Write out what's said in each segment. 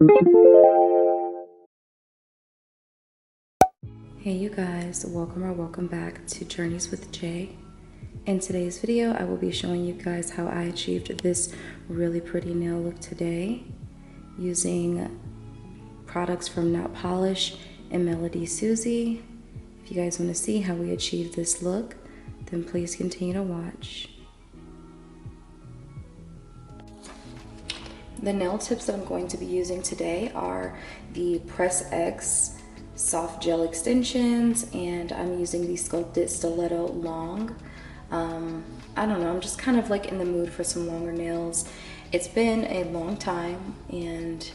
Hey you guys, welcome back to Journeys with Jay. In today's video, I will be showing you guys how I achieved this really pretty nail look today using products from Not Polish and Melody Susie. If you guys want to see how we achieved this look, then please continue to watch. The nail tips that I'm going to be using today are the Press X soft gel extensions, and I'm using the Sculpted Stiletto long. I don't know, I'm just kind of like in the mood for some longer nails. It's been a long time and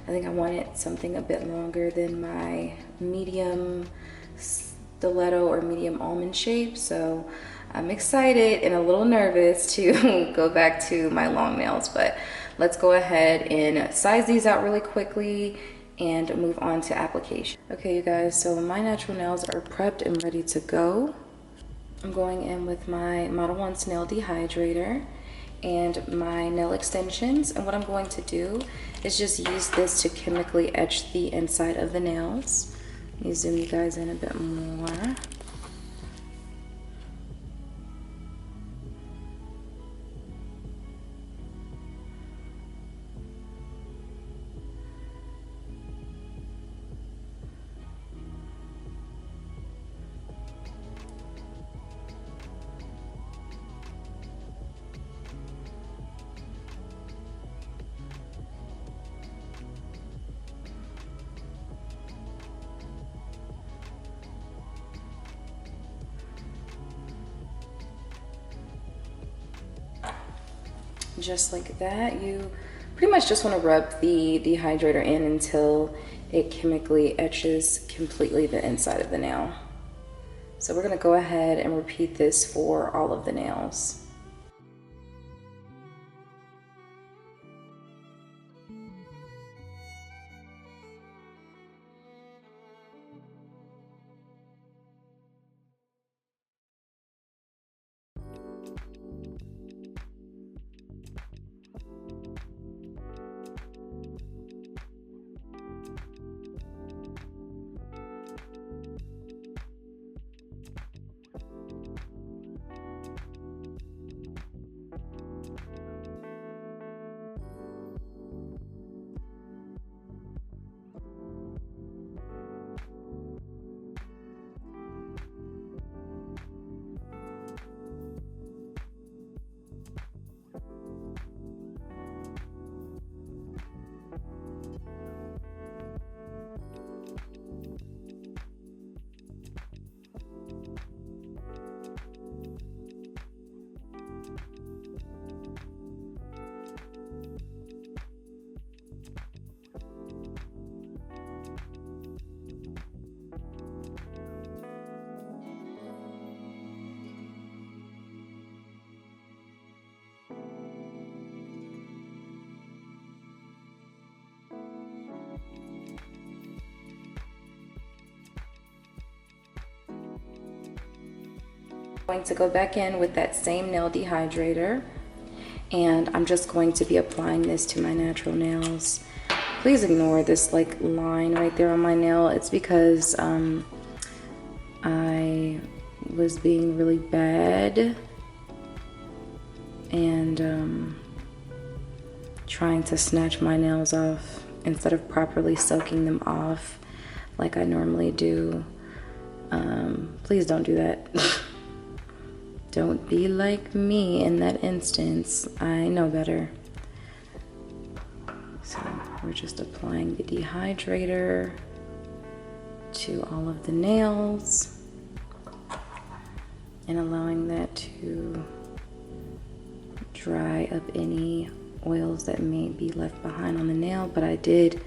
I think I wanted something a bit longer than my medium stiletto or medium almond shape, so I'm excited and a little nervous to go back to my long nails, but let's go ahead and size these out really quickly and move on to application. Okay, you guys, so my natural nails are prepped and ready to go. I'm going in with my Model 1 nail dehydrator and my nail extensions, and what I'm going to do is just use this to chemically etch the inside of the nails. Let me zoom you guys in a bit more. Just like that. You pretty much just want to rub the dehydrator in until it chemically etches completely the inside of the nail. So we're going to go ahead and repeat this for all of the nails. I'm going to go back in with that same nail dehydrator, and I'm just going to be applying this to my natural nails. Please ignore this like line right there on my nail. It's because I was being really bad and trying to snatch my nails off instead of properly soaking them off like I normally do. Please don't do that. Don't be like me in that instance. I know better. So we're just applying the dehydrator to all of the nails and allowing that to dry up any oils that may be left behind on the nail. But I did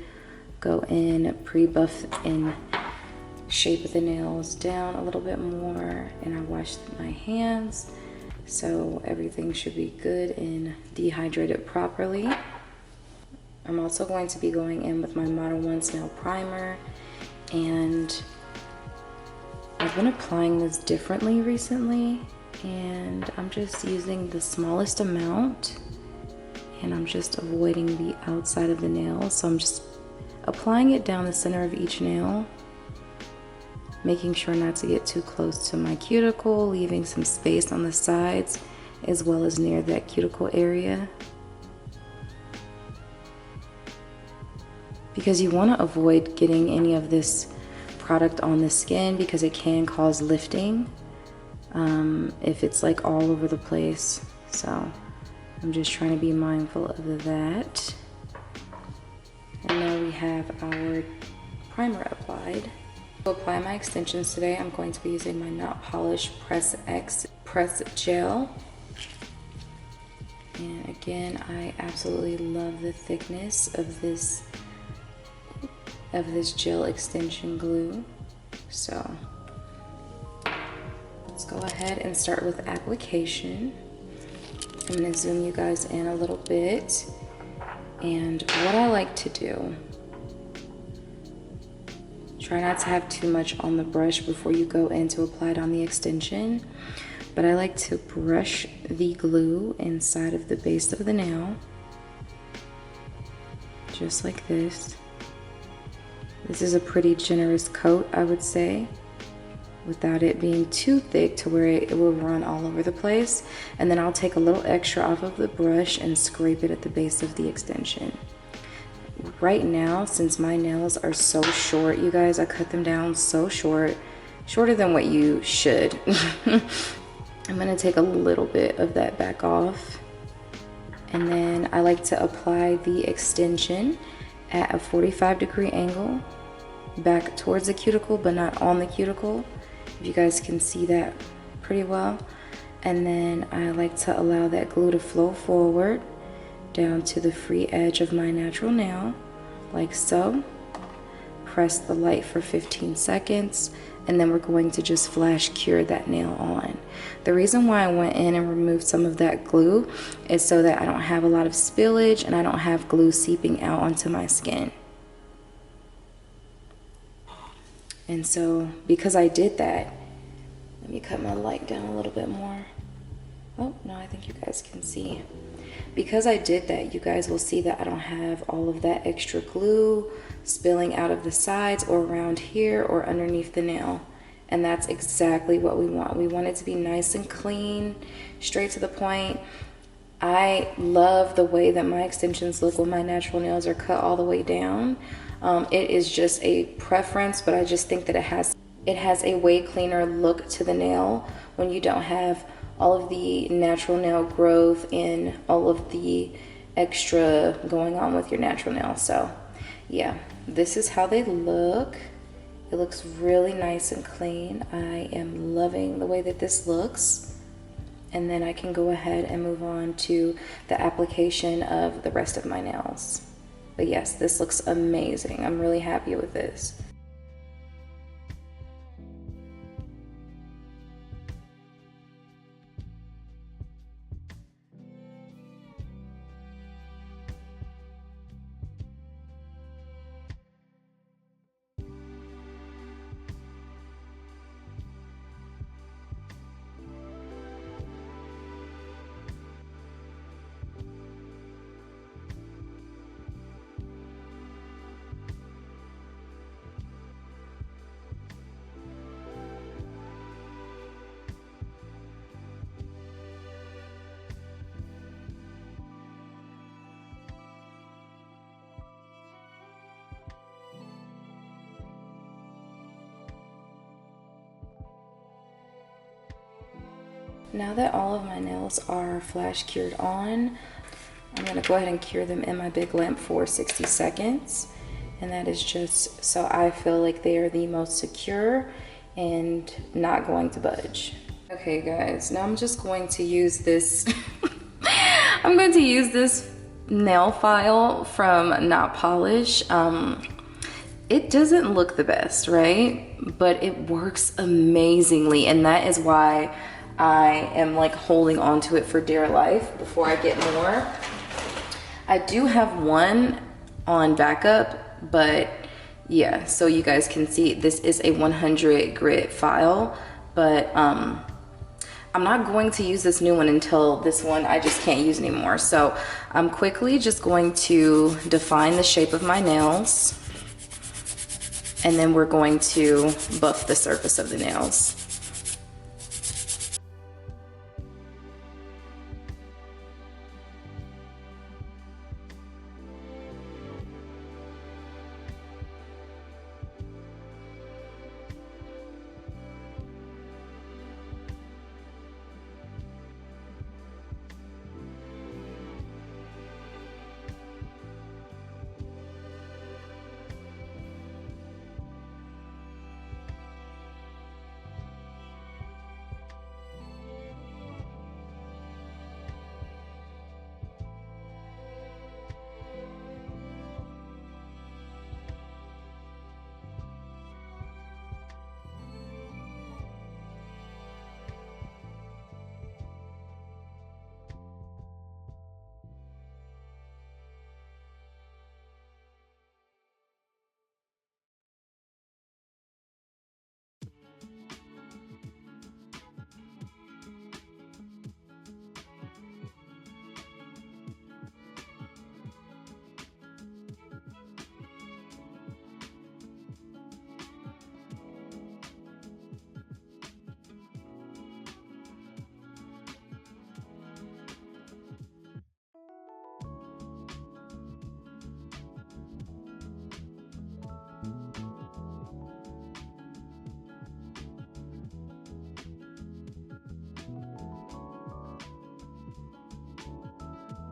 go in pre-buff and shape the nails down a little bit more, and I washed my hands, so everything should be good and dehydrated properly. I'm also going to be going in with my Model 1 nail primer, and I've been applying this differently recently, and I'm just using the smallest amount, and I'm just avoiding the outside of the nail. So I'm just applying it down the center of each nail, making sure not to get too close to my cuticle, leaving some space on the sides as well as near that cuticle area. Because you want to avoid getting any of this product on the skin because it can cause lifting if it's like all over the place. So I'm just trying to be mindful of that. And now we have our primer applied. To apply my extensions today, I'm going to be using my Not Polished Press X Press Gel. And again, I absolutely love the thickness of this gel extension glue. So let's go ahead and start with application. I'm going to zoom you guys in a little bit. And what I like to do, try not to have too much on the brush before you go in to apply it on the extension, but I like to brush the glue inside of the base of the nail, just like this. This is a pretty generous coat, I would say, without it being too thick to where it will run all over the place. And then I'll take a little extra off of the brush and scrape it at the base of the extension. Right now, since my nails are so short, you guys, I cut them down so short, shorter than what you should. I'm gonna take a little bit of that back off. And then I like to apply the extension at a 45-degree angle back towards the cuticle, but not on the cuticle. If you guys can see that pretty well. And then I like to allow that glue to flow forward down to the free edge of my natural nail, like so. Press the light for 15 seconds, and then we're going to just flash cure that nail on. The reason why I went in and removed some of that glue is so that I don't have a lot of spillage and I don't have glue seeping out onto my skin. And so because I did that, let me cut my light down a little bit more. Oh, no, I think you guys can see. Because I did that, you guys will see that I don't have all of that extra glue spilling out of the sides or around here or underneath the nail. And that's exactly what we want. We want it to be nice and clean, straight to the point. I love the way that my extensions look when my natural nails are cut all the way down. It is just a preference, but I just think that it has a way cleaner look to the nail when you don't have all of the natural nail growth and all of the extra going on with your natural nail. So yeah, this is how they look. It looks really nice and clean. I am loving the way that this looks. And then I can go ahead and move on to the application of the rest of my nails. But yes, this looks amazing. I'm really happy with this. Now that all of my nails are flash cured on, I'm gonna go ahead and cure them in my big lamp for 60 seconds. And that is just so I feel like they are the most secure and not going to budge. Okay guys, now I'm just going to use this, I'm going to use this nail file from Not Polish. It doesn't look the best, right? But it works amazingly, and that is why I am like holding on to it for dear life before I get more. I do have one on backup, but yeah, so you guys can see this is a 100 grit file, but I'm not going to use this new one until this one I just can't use anymore. So I'm quickly just going to define the shape of my nails. and then we're going to buff the surface of the nails.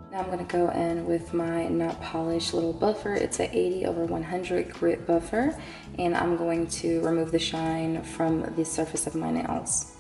Now I'm going to go in with my not polished little buffer. It's an 80/100 grit buffer, and I'm going to remove the shine from the surface of my nails.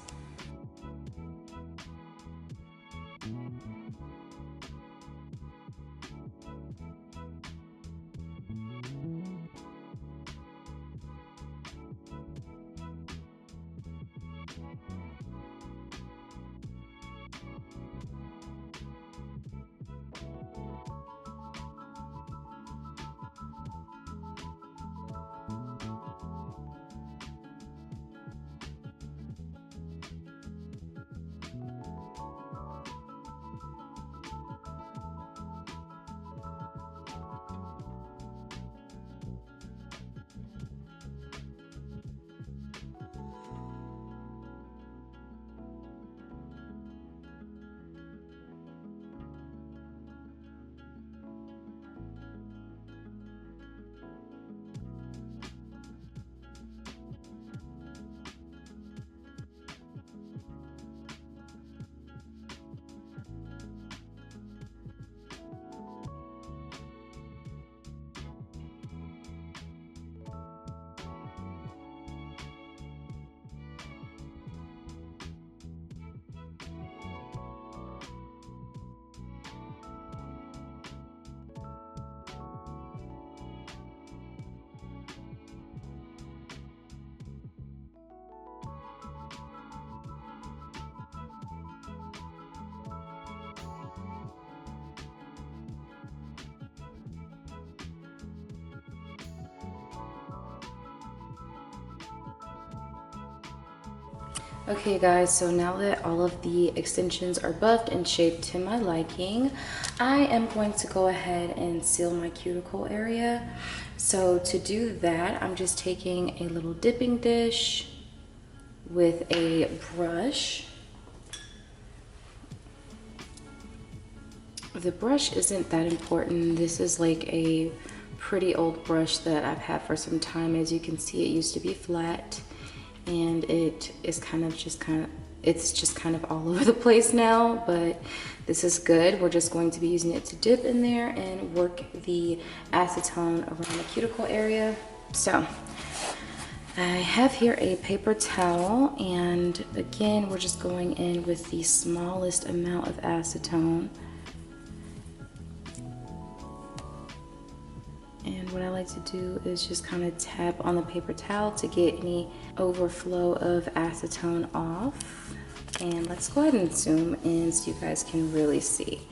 Okay guys, so now that all of the extensions are buffed and shaped to my liking, I am going to go ahead and seal my cuticle area. So to do that, I'm just taking a little dipping dish with a brush. The brush isn't that important. This is like a pretty old brush that I've had for some time. As you can see, it used to be flat, and it is it's just kind of all over the place now, but this is good. We're just going to be using it to dip in there and work the acetone around the cuticle area. So I have here a paper towel, and again, we're just going in with the smallest amount of acetone. And what I like to do is just kind of tap on the paper towel to get any overflow of acetone off. And let's go ahead and zoom in so you guys can really see.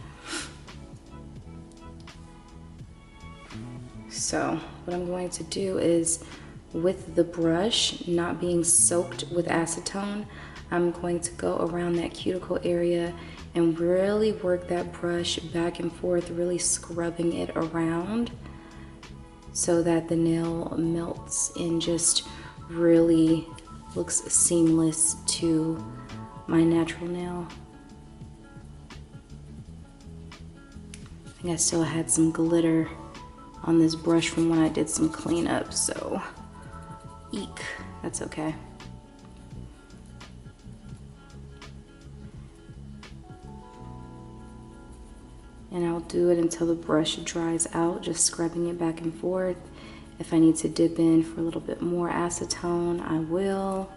So what I'm going to do is, with the brush not being soaked with acetone, I'm going to go around that cuticle area and really work that brush back and forth, really scrubbing it around, so that the nail melts and just really looks seamless to my natural nail. I think I still had some glitter on this brush from when I did some cleanup, so eek, that's okay. And I'll do it until the brush dries out, just scrubbing it back and forth. If I need to dip in for a little bit more acetone, I will,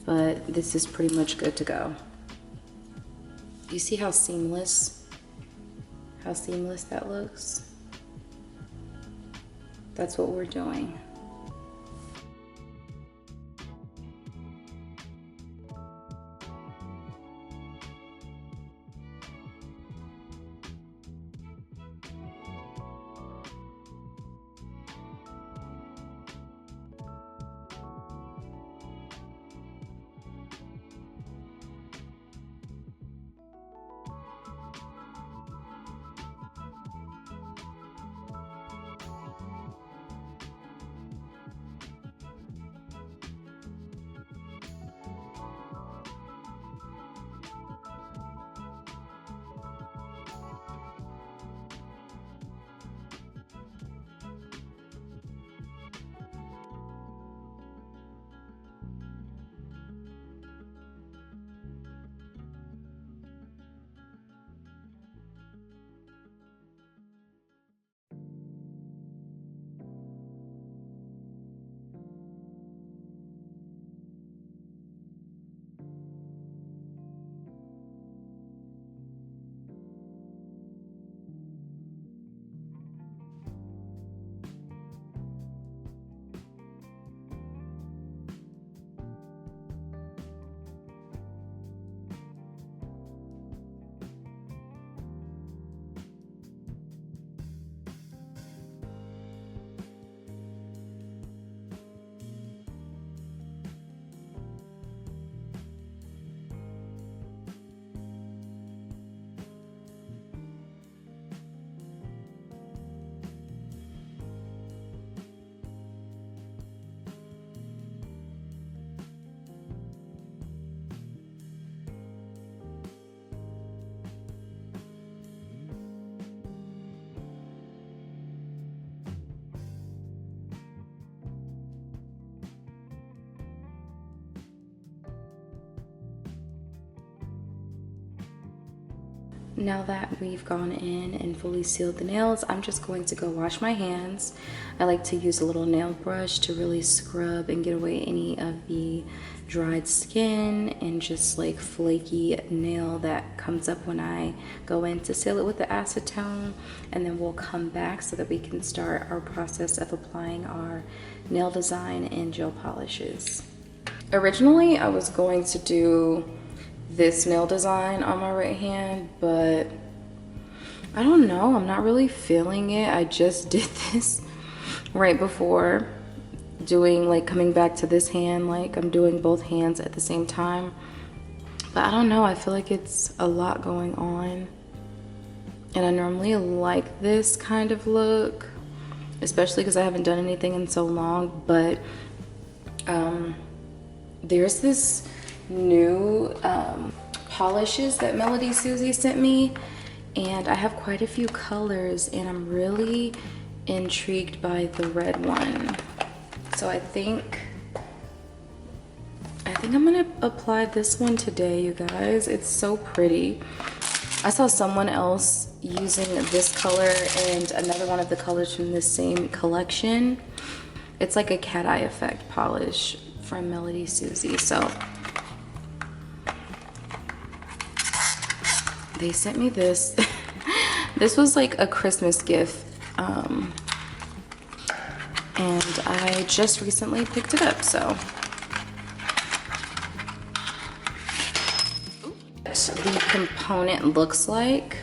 but this is pretty much good to go. You see how seamless that looks? That's what we're doing. Now that we've gone in and fully sealed the nails, I'm just going to go wash my hands. I like to use a little nail brush to really scrub and get away any of the dried skin and just like flaky nail that comes up when I go in to seal it with the acetone. And then we'll come back so that we can start our process of applying our nail design and gel polishes. Originally, I was going to do this nail design on my right hand, but I don't know, I'm not really feeling it. I just did this right before doing, like, coming back to this hand, like I'm doing both hands at the same time. But I don't know, I feel like it's a lot going on, and I normally like this kind of look, especially because I haven't done anything in so long. But there's this new polishes that Melody Susie sent me, and I have quite a few colors, and I'm really intrigued by the red one. So I think I'm gonna apply this one today, you guys. It's so pretty. I saw someone else using this color and another one of the colors from the same collection. It's like a cat eye effect polish from Melody Susie. So they sent me this. This was like a Christmas gift, and I just recently picked it up. So the component looks like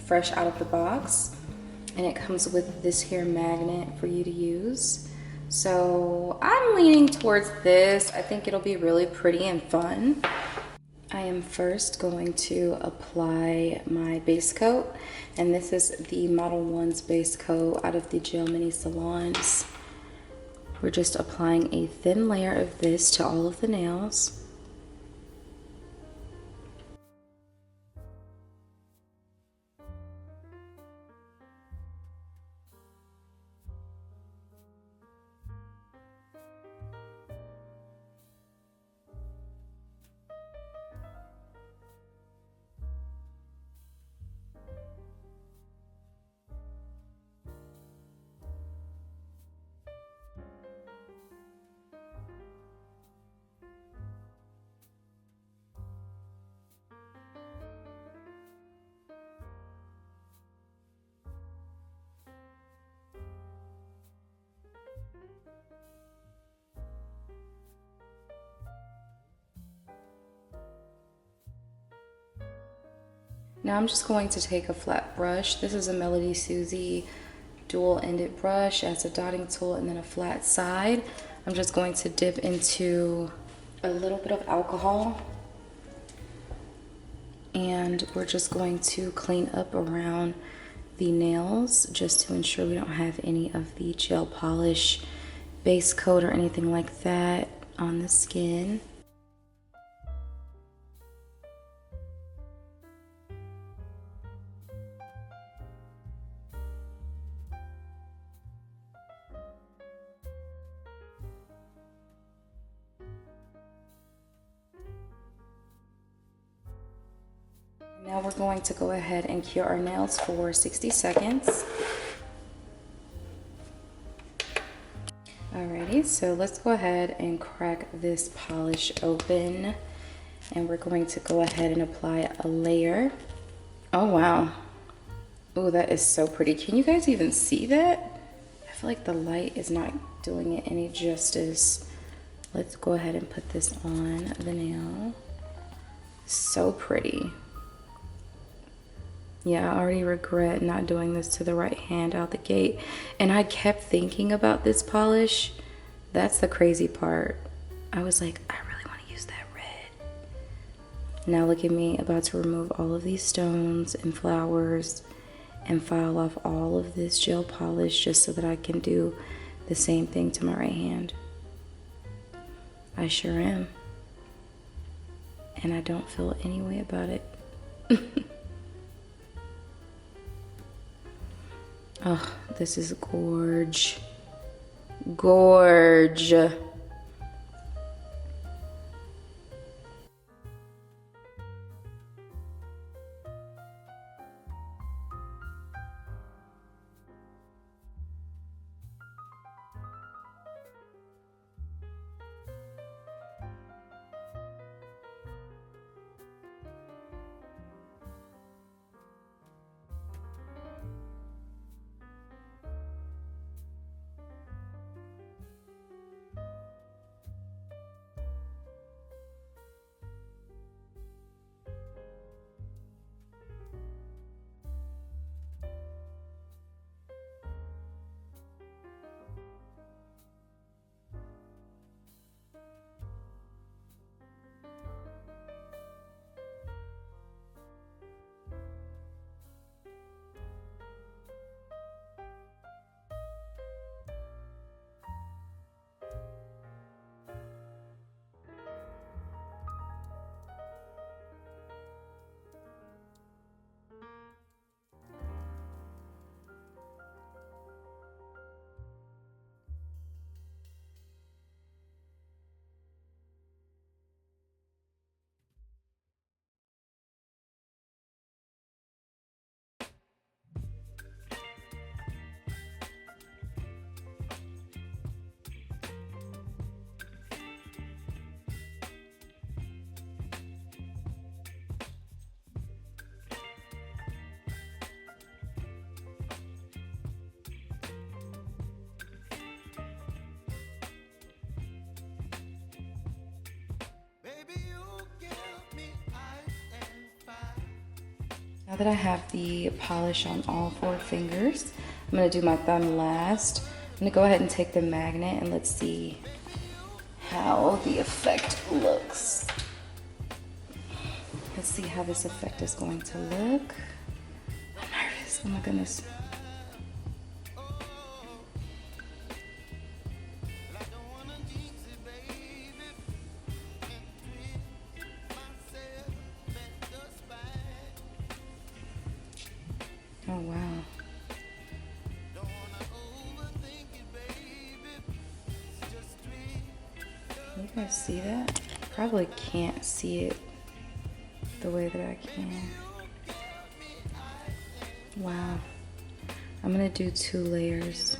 fresh out of the box, and it comes with this here magnet for you to use. So I'm leaning towards this. I think it'll be really pretty and fun. I am first going to apply my base coat, and this is the Model 1's base coat out of the Gel Mini Salons. We're just applying a thin layer of this to all of the nails. Now I'm just going to take a flat brush. This is a Melody Susie dual-ended brush. It has a dotting tool and then a flat side. I'm just going to dip into a little bit of alcohol, and we're just going to clean up around the nails just to ensure we don't have any of the gel polish, base coat, or anything like that on the skin. Now we're going to go ahead and cure our nails for 60 seconds. Alrighty, so let's go ahead and crack this polish open, and we're going to go ahead and apply a layer. Oh wow. Oh, that is so pretty. Can you guys even see that? I feel like the light is not doing it any justice. Let's go ahead and put this on the nail. So pretty. Yeah, I already regret not doing this to the right hand out the gate. And I kept thinking about this polish. That's the crazy part. I was like, I really want to use that red. Now look at me, about to remove all of these stones and flowers and file off all of this gel polish just so that I can do the same thing to my right hand. I sure am. And I don't feel any way about it. Oh, this is gorge. Gorge. Now that I have the polish on all 4 fingers, I'm going to do my thumb last. I'm going to go ahead and take the magnet and let's see how the effect looks. see how this effect is going to look. I'm nervous. Oh my goodness. Oh wow. Can you guys see that? Probably can't see it the way that I can. Wow. I'm gonna do 2 layers.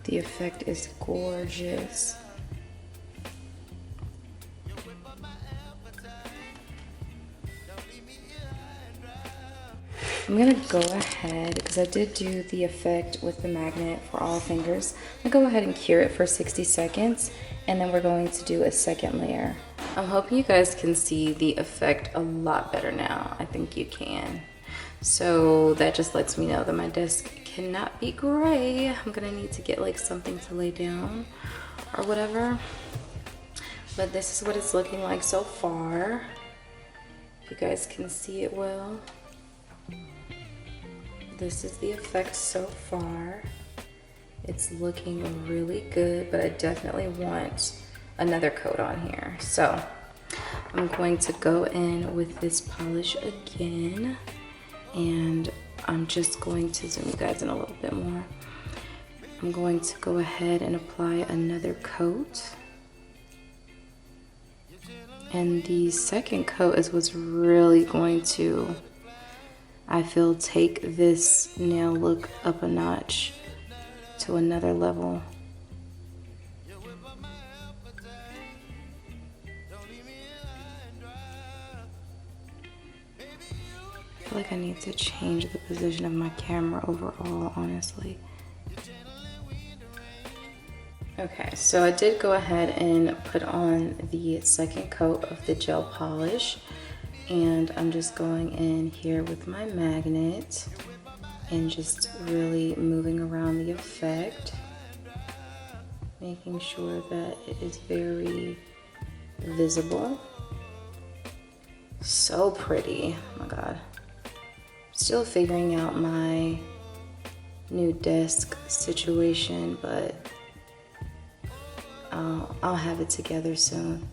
The effect is gorgeous. I'm gonna go ahead, because I did do the effect with the magnet for all fingers. I'm gonna go ahead and cure it for 60 seconds, and then we're going to do a second layer. I'm hoping you guys can see the effect a lot better now. I think you can. So that just lets me know that my desk cannot be gray. I'm gonna need to get like something to lay down or whatever. But this is what it's looking like so far. If you guys can see it well. This is the effect so far. It's looking really good, but I definitely want another coat on here. So I'm going to go in with this polish again, and I'm just going to zoom you guys in a little bit more. I'm going to go ahead and apply another coat. And the second coat is what's really going to, I feel, take this nail look up a notch to another level. I feel like I need to change the position of my camera overall, honestly. Okay, so I did go ahead and put on the second coat of the gel polish. And I'm just going in here with my magnet and just really moving around the effect, making sure that it is very visible. So pretty, oh my God. Still figuring out my new desk situation, but I'll have it together soon.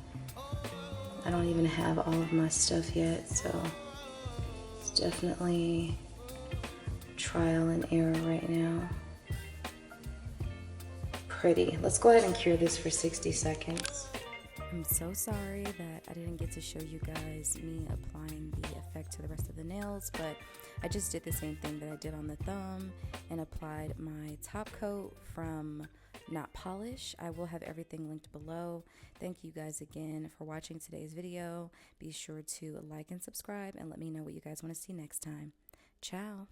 I don't even have all of my stuff yet, so it's definitely trial and error right now. Pretty. Let's go ahead and cure this for 60 seconds. I'm so sorry that I didn't get to show you guys me applying the effect to the rest of the nails, but I just did the same thing that I did on the thumb and applied my top coat from Not Polish. I will have everything linked below. Thank you guys again for watching today's video. Be sure to like and subscribe and let me know what you guys want to see next time. Ciao.